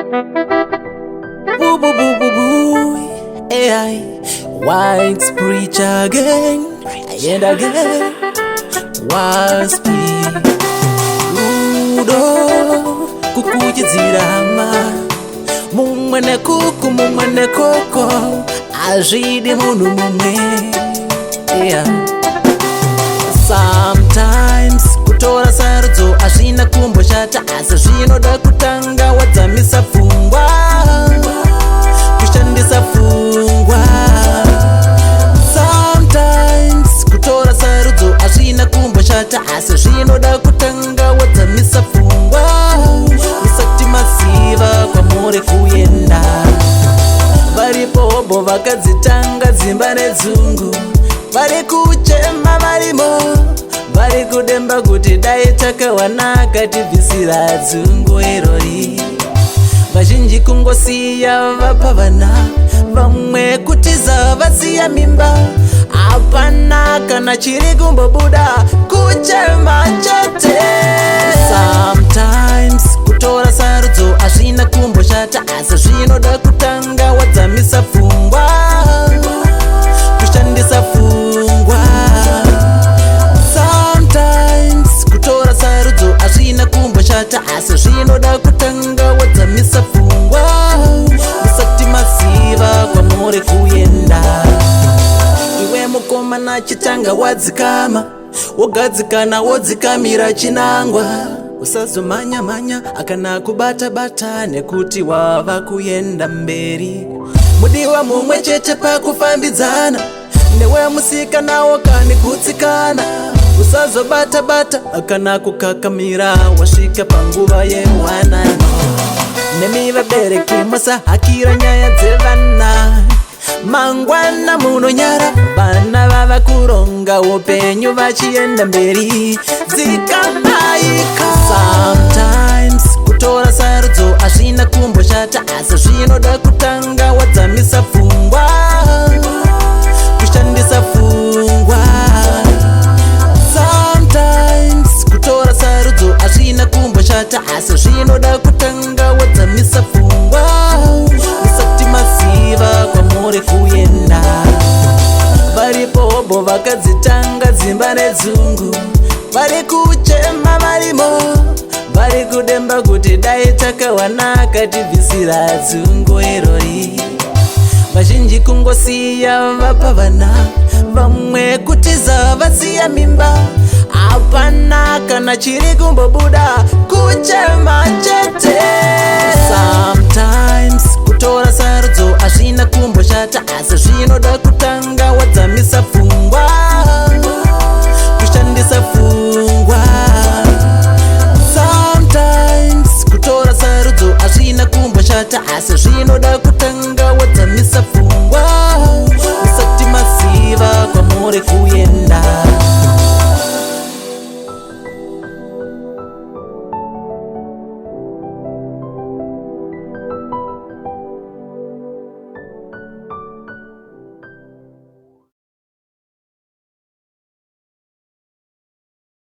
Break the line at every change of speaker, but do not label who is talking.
Boo boo boo boo boo. AI. White preach again and again. Waspi. Udo. Kukujidzirama. Mumwene kuku mumwene koko. Azvidi munhu mumwe. Yeah. Sometimes kutora sarudzo azvina kumboshata, asi zvinoda kutanga wadzamisa pfungwa, kushandisa pfungwa. Sometimes kutora sarudzo azvina kumboshata, asi zvinoda kutanga wadzamisa pfungwa, usati masiva kwamuri kuenda. Varipo bo vakadzitanga dzimba nedzungu, vari kuchema varimo, vari kudemba kuti dai takawanaka tibvisira dzungu irori. Vazhinji kungosiya vapa vana, vamwe kutiza vasiya mimba. Hapana kana chiri kumbobuda, kuchema chete. Sometimes kutora sarudzo azvina kumboshata, asi zvinoda kutanga wadzamisa pfungwa, kushandisa pfungwa. Sometimes kutora sarudzo azvina kumboshata, asi zvinoda kutanga wadzamisa pfungwa, usati masiva kwamuri kuenda. Iwe mukomana chitanga wadzikama, wogadzikana wodzikamira chinangwa. Usazomanya manya akana kubata bata, nekuti wava kuenda mberi. Mudiwa mumwe chete pakufambidzana, newe musikana wakani kutsikana. Usazobata bata akana kukakamira, wasvika panguva yewanano. Nemi vabereki musahakira nyaya dzevana, mangwana munonyara vana vava kuronga upenyu vachienda mberi dzikamaika. Sometimes kutora sarudzo azvina kumboshata, asi zvinoda kutanga wadzamisa pfungwa, kushandisa pfungwa. Sometimes kutora sarudzo azvina kumboshata, asi zvinoda kutanga wadzamisa pfungwa, usati masiva kwamuri kuenda. Varipo bo vakadzitanga dzimba nedzungu, vari kuchema varimo, vari kudemba kuti dai takawanaka tibvisira dzungu irori. Vazhinji kungosiya vapa vana, vamwe kutiza vasiya mimba. Hapana kana chiri kumbobuda, kuchema chete. Sometimes kutora sarudzo azvina kumboshata, asi zvinoda kutanga wadzamisa pfungwa, kushandisa pfungwa. Sometimes kutora sarudzo azvina kumboshata, asi zvinoda